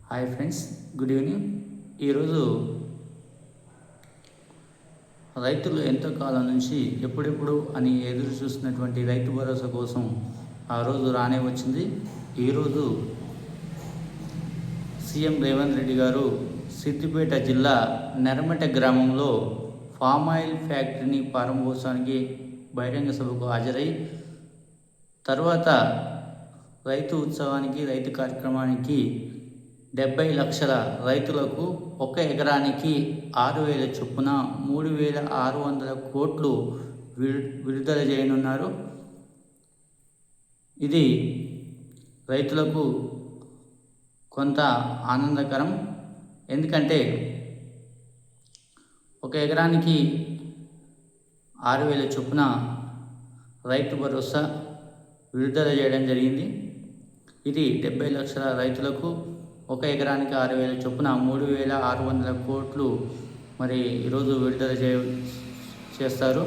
Hi friends, good evening. ఈరోజు రైతులు ఎంతో కాలం నుంచి ఎప్పుడెప్పుడు అని ఎదురు చూస్తున్నటువంటి రైతు భరోసా కోసం ఆ రోజు రానే వచ్చింది. ఈరోజు సీఎం రేవంత్ రెడ్డి గారు సిద్దిపేట జిల్లా నెరమెట గ్రామంలో ఫామ్ ఆయిల్ ఫ్యాక్టరీని ప్రారంభోత్సవానికి బహిరంగ సభకు హాజరై తర్వాత రైతు ఉత్సవానికి రైతు కార్యక్రమానికి 70 లక్షల రైతులకు ఒక ఎకరానికి 6,000 చొప్పున 3,600 కోట్లు విడుదల చేయనున్నారు. ఇది రైతులకు కొంత ఆనందకరం. ఎందుకంటే ఒక ఎకరానికి 6,000 చొప్పున రైతు భరోసా విడుదల చేయడం జరిగింది. ఇది 70 లక్షల రైతులకు ఒక ఎకరానికి 6,000 చొప్పున 3,600 కోట్లు మరి ఈరోజు విడుదల చేస్తారు.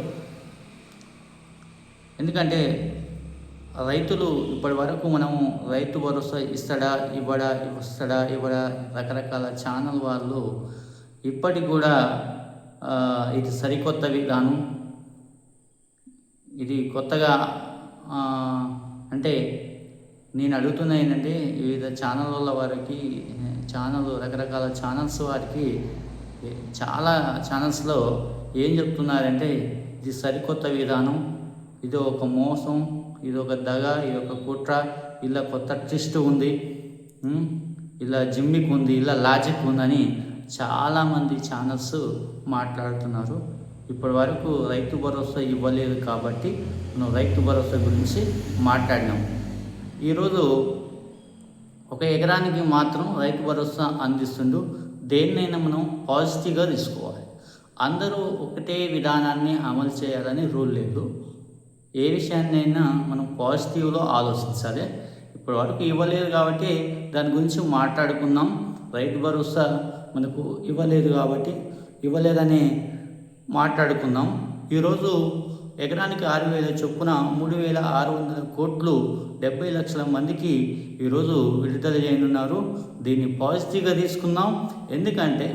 ఎందుకంటే రైతులు ఇప్పటి వరకు మనము రైతు భరోసా ఇవ్వడా రకరకాల ఛానల్ వాళ్ళు ఇప్పటికి కూడా ఇది సరికొత్త విధానం. ఇది కొత్తగా అంటే నేను అడుగుతున్నా ఏంటంటే వివిధ ఛానళ్ళ వారికి రకరకాల ఛానల్స్ వారికి చాలా ఛానల్స్లో ఏం చెప్తున్నారంటే ఇది సరికొత్త విధానం, ఇది ఒక మోసం, ఇది ఒక దగ, ఇది ఒక కుట్ర, ఇలా కొత్త ట్విస్ట్ ఉంది, ఇలా జిమ్మిక్ ఉంది, ఇలా లాజిక్ ఉందని చాలామంది ఛానల్స్ మాట్లాడుతున్నారు. ఇప్పటి వరకు రైతు భరోసా ఇవ్వలేదు కాబట్టి మనం రైతు భరోసా గురించి మాట్లాడినాం. ఈరోజు ఒక ఎకరానికి మాత్రం రైతు భరోసా అందిస్తుండు. దేన్నైనా మనం పాజిటివ్గా తీసుకోవాలి. అందరూ ఒకటే విధానాన్ని అమలు చేయాలని రూల్ లేదు. ఏ విషయాన్నైనా మనం పాజిటివ్లో ఆలోచించాలి. ఇప్పటి వరకు ఇవ్వలేదు కాబట్టి దాని గురించి మాట్లాడుకుందాం. రైతు భరోసా మనకు ఇవ్వలేదని మాట్లాడుకుందాం. ఈరోజు ఎకరానికి 6,000 చొప్పున 3,600 కోట్లు 70 లక్షల మందికి ఈరోజు విడుదల చేయనున్నారు. దీన్ని పాజిటివ్గా తీసుకుందాం. ఎందుకంటే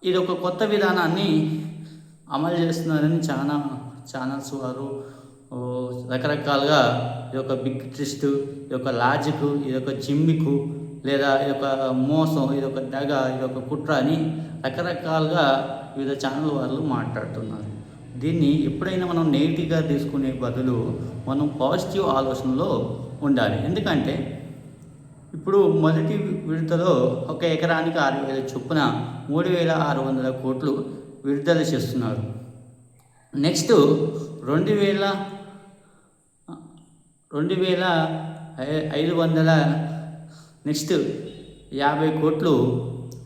ఇది ఒక కొత్త విధానాన్ని అమలు చేస్తున్నారని చాలా ఛానల్స్ వారు రకరకాలుగా ఇది ఒక బిగ్ ట్విస్ట్, ఇది ఒక లాజిక్, ఇది ఒక జిమ్మికు, లేదా ఇది ఒక మోసం, ఇది ఒక దగ, ఇది ఒక కుట్ర అని రకరకాలుగా వివిధ ఛానల్ వాళ్ళు మాట్లాడుతున్నారు. దీన్ని ఎప్పుడైనా మనం నెగిటివ్గా తీసుకునే బదులు మనం పాజిటివ్ ఆలోచనలో ఉండాలి. ఎందుకంటే ఇప్పుడు మొదటి విడతలో ఒక ఎకరానికి 6,000 చొప్పున 3,600 కోట్లు విడుదల చేస్తున్నారు. నెక్స్ట్ 2,500 నెక్స్ట్ 50 కోట్లు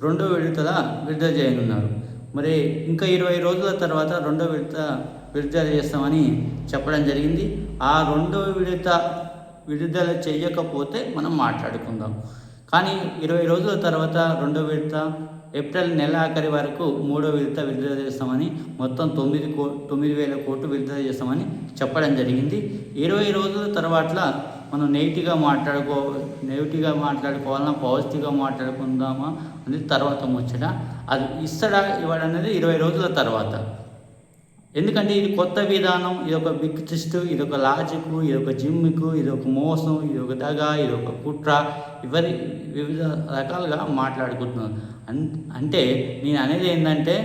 రెండో విడతల విడుదల చేయనున్నారు. మరి ఇంకా 20 రోజుల తర్వాత రెండో విడత విడుదల చేస్తామని చెప్పడం జరిగింది. ఆ రెండో విడత విడుదల చేయకపోతే మనం మాట్లాడుకుందాం. కానీ 20 రోజుల తర్వాత రెండో విడత ఏప్రిల్ నెల ఆఖరి వరకు మూడో విడత విడుదల చేస్తామని, మొత్తం 9,000 కోట్లు విడుదల చేస్తామని చెప్పడం జరిగింది. 20 రోజుల తర్వాత మనం నెగిటివ్గా మాట్లాడుకోవాలన్నా పాజిటివ్గా మాట్లాడుకుందామా అనేది తర్వాత ముచ్చట. అది ఇవ్వడనేది 20 రోజుల తర్వాత. ఎందుకంటే ఇది కొత్త విధానం, ఇది ఒక బిగ్ ట్విస్ట్, ఇది ఒక లాజిక్, ఇది ఒక జిమ్మిక్, ఇది ఒక మోసం, ఇది ఒక దగ, ఇది ఒక కుట్ర, వివిధ రకాలుగా మాట్లాడుకుంటున్నాను. అంటే నేను అనేది ఏంటంటే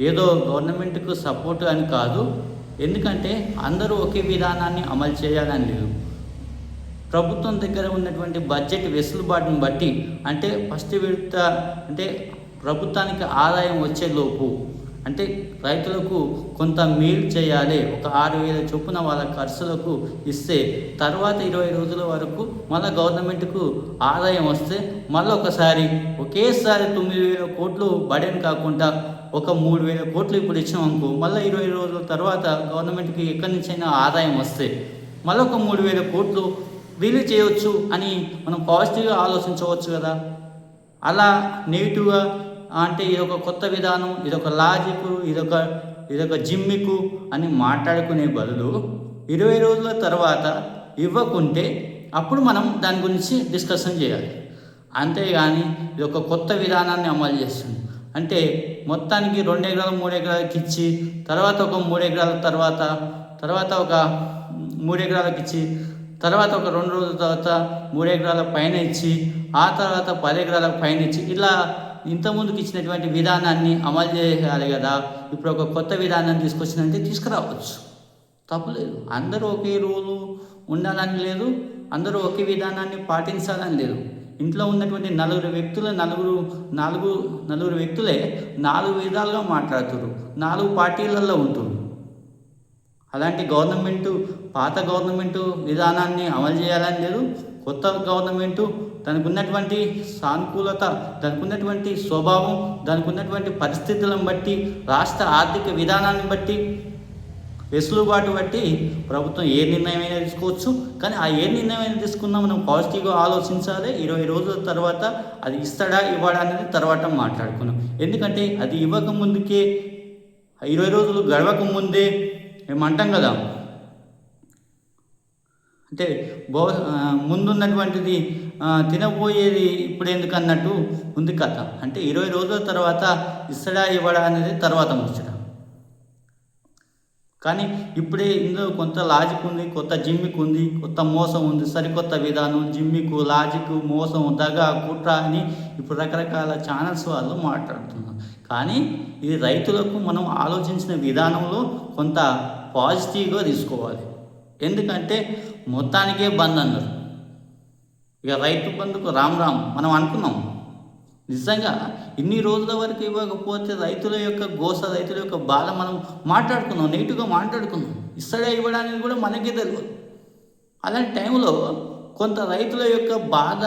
ఏదో గవర్నమెంట్కు సపోర్ట్ అని కాదు. ఎందుకంటే అందరూ ఒకే విధానాన్ని అమలు చేయాలని లేదు. ప్రభుత్వం దగ్గర ఉన్నటువంటి బడ్జెట్ వెసులుబాటుని బట్టి, అంటే ఫస్ట్ విడత అంటే ప్రభుత్వానికి ఆదాయం వచ్చేలోపు అంటే రైతులకు కొంత మేలు చేయాలి. ఒక 6,000 చొప్పున వాళ్ళ ఖర్చులకు ఇస్తే తర్వాత 20 రోజుల వరకు మళ్ళీ గవర్నమెంట్కు ఆదాయం వస్తే మళ్ళీ ఒకేసారి 9,000 కోట్లు బడెన్ కాకుండా ఒక 3,000 కోట్లు ఇప్పుడు ఇచ్చామనుకో, మళ్ళీ 20 రోజుల తర్వాత గవర్నమెంట్కి ఎక్కడి నుంచైనా ఆదాయం వస్తే మళ్ళీ ఒక 3,000 కోట్లు రిలీజ్ చేయవచ్చు అని మనం పాజిటివ్గా ఆలోచించవచ్చు కదా. అలా నెగిటివ్గా అంటే ఇదొక కొత్త విధానం, ఇదొక లాజిక్, ఇదొక జిమ్మికు అని మాట్లాడుకునే బదులు 20 రోజుల తర్వాత ఇవ్వకుంటే అప్పుడు మనం దాని గురించి డిస్కషన్ చేయాలి. అంతేగాని ఇది ఒక కొత్త విధానాన్ని అమలు చేస్తుంది. అంటే మొత్తానికి 2 ఎకరాలు 3 ఎకరాలకి ఇచ్చి తర్వాత ఒక 3 ఎకరాల తర్వాత ఒక 3 ఎకరాలకి ఇచ్చి తర్వాత ఒక 2 రోజుల తర్వాత 3 ఎకరాల పైన ఇచ్చి ఆ తర్వాత 10 ఎకరాల పైన ఇచ్చి ఇలా ఇంతకుముందుకు ఇచ్చినటువంటి విధానాన్ని అమలు చేయాలి కదా. ఇప్పుడు ఒక కొత్త విధానాన్ని తీసుకొచ్చిందంటే తీసుకురావచ్చు, తప్పులేదు. అందరూ ఒకే రూలు ఉండాలని లేదు, అందరూ ఒకే విధానాన్ని పాటించాలని లేదు. ఇంట్లో ఉన్నటువంటి నలుగురు వ్యక్తులే 4 విధాలుగా మాట్లాడుతున్నారు, 4 పార్టీలలో ఉంటున్నారు. అలాంటి పాత గవర్నమెంటు విధానాన్ని అమలు చేయాలని లేదు. కొత్త గవర్నమెంటు దానికి ఉన్నటువంటి సానుకూలత, దానికి ఉన్నటువంటి స్వభావం, దానికి ఉన్నటువంటి పరిస్థితులను బట్టి, రాష్ట్ర ఆర్థిక విధానాన్ని బట్టి, వెసులుబాటు బట్టి ప్రభుత్వం ఏ నిర్ణయమైనా తీసుకోవచ్చు. కానీ ఆ ఏ నిర్ణయమైనా తీసుకున్నా మనం పాజిటివ్గా ఆలోచించాలి. 20 రోజుల తర్వాత అది ఇస్తాడా ఇవ్వడా అనేది తర్వాత మాట్లాడుకున్నాం. ఎందుకంటే అది ఇవ్వకముందుకే 20 రోజులు గడవక ముందే ఏమంటాం కదా, అంటే ముందున్నటువంటిది తినబోయేది ఇప్పుడు ఎందుకు అన్నట్టు ఉంది కథ. అంటే 20 రోజుల తర్వాత ఇస్తాడా ఇవ్వడా అనేది తర్వాత ముచ్చట. కానీ ఇప్పుడే ఇందులో కొంత లాజిక్ ఉంది, కొత్త జిమ్మిక్ ఉంది, కొత్త మోసం ఉంది, సరికొత్త విధానం, జిమ్మిక్, లాజిక్, మోసం, దగా, కుట్ర అని ఇప్పుడు రకరకాల ఛానల్స్ వాళ్ళు మాట్లాడుతున్నారు. కానీ ఇది రైతులకు మనం ఆలోచించిన విధానంలో కొంత పాజిటివ్గా తీసుకోవాలి. ఎందుకంటే మొత్తానికే బంద్ అన్నారు. ఇక రైతు బంధుకు రామ్ మనం అనుకున్నాం. నిజంగా ఇన్ని రోజుల వరకు ఇవ్వకపోతే రైతుల యొక్క గోస, రైతుల యొక్క బాధ మనం మాట్లాడుకున్నాం, నెగిటివ్గా మాట్లాడుకున్నాం. ఇస్తాడా ఇవ్వడానికి కూడా మనకే తెలియదు. అలాంటి టైంలో కొంత రైతుల యొక్క బాధ,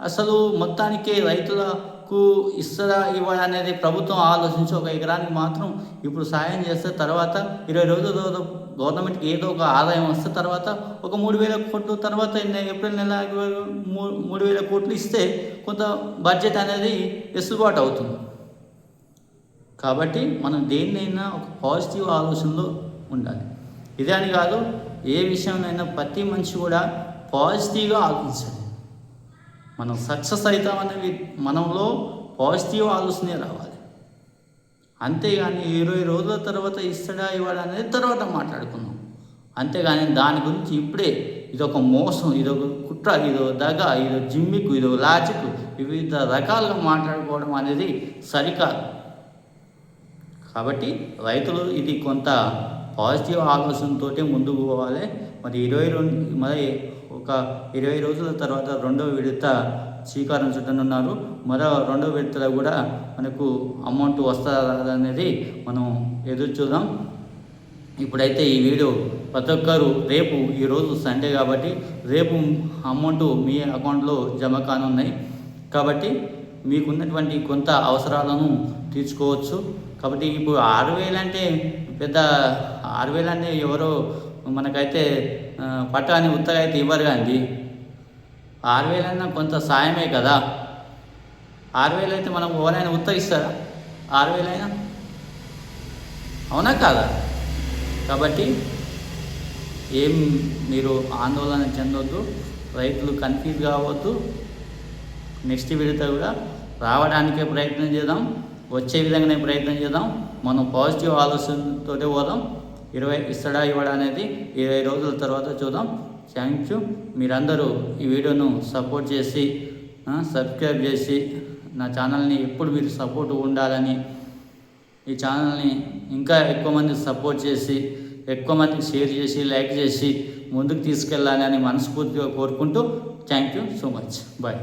అసలు మొత్తానికే రైతులకు ఇస్తాడా ఇవ్వడా అనేది ప్రభుత్వం ఆలోచించి ఒక ఎకరానికి మాత్రం ఇప్పుడు సాయం చేస్తే తర్వాత 20 రోజుల తర్వాత గవర్నమెంట్కి ఏదో ఒక ఆదాయం వస్తే తర్వాత ఒక 3,000 కోట్లు, తర్వాత ఏప్రిల్ నెల 3,000 కోట్లు ఇస్తే కొంత బడ్జెట్ అనేది వెసులుబాటు అవుతుంది. కాబట్టి మనం దేన్నైనా ఒక పాజిటివ్ ఆలోచనలో ఉండాలి. ఇదే అని కాదు, ఏ విషయంలో ప్రతి మనిషి కూడా పాజిటివ్గా ఆలోచించాలి. మనం సక్సెస్ అవుతామనేది మనలో పాజిటివ్ ఆలోచనే రావాలి. అంతేగాని 20 రోజుల తర్వాత ఇస్తాడా ఇవ్వడా అనేది తర్వాత మాట్లాడుకుందాం. అంతేగాని దాని గురించి ఇప్పుడే ఇదొక మోసం, ఇదొక కుట్ర, ఇదో దగ, ఇదో జిమ్మిక్, ఇదో లాజిక్, వివిధ రకాలుగా మాట్లాడుకోవడం అనేది సరికాదు. కాబట్టి రైతులు ఇది కొంత పాజిటివ్ ఆలోచనతో ముందుకు పోవాలి. మరి ఒక 20 రోజుల తర్వాత 2వ విడత శ్రీకారం చుట్టనున్నారు. మరో 2వ విడతలో కూడా మనకు అమౌంట్ వస్తుందా అనేది మనం ఎదురు చూద్దాం. ఇప్పుడైతే ఈ వీడియో ప్రతి ఒక్కరు ఈరోజు సండే కాబట్టి రేపు అమౌంట్ మీ అకౌంట్లో జమ కానున్నాయి. కాబట్టి మీకున్నటువంటి కొంత అవసరాలను తీర్చుకోవచ్చు. కాబట్టి ఇప్పుడు 6,000 అంటే పెద్ద 6,000 అంటే ఎవరో మనకైతే పట్టాని ఉత్తగా అయితే ఇవ్వరు. కానీ 6,000 అన్నా కొంత సాయమే కదా. 6,000 అయితే మనం ఎవరైనా ఉత్తగిస్తారా? 6,000 అయినా అవునా కాదా? కాబట్టి మీరు ఆందోళన చెందొద్దు, రైతులు కన్ఫ్యూజ్ కావద్దు. నెక్స్ట్ విడత కూడా రావడానికే ప్రయత్నం చేద్దాం, వచ్చే విధంగానే ప్రయత్నం చేద్దాం. మనం పాజిటివ్ ఆలోచనతో పోదాం. 20 ఇస్తాడా ఇవ్వడా అనేది 20 రోజుల తర్వాత చూద్దాం. Thank you. మీరందరూ ఈ వీడియోను సపోర్ట్ చేసి సబ్స్క్రైబ్ చేసి నా ఛానల్ని ఎప్పుడు మీరు సపోర్ట్ ఉండాలని, ఈ ఛానల్ని ఇంకా ఎక్కువ మంది సపోర్ట్ చేసి, ఎక్కువ మందికి షేర్ చేసి, లైక్ చేసి ముందుకు తీసుకెళ్ళాలని మనస్ఫూర్తిగా కోరుకుంటూ thank you so much. Bye.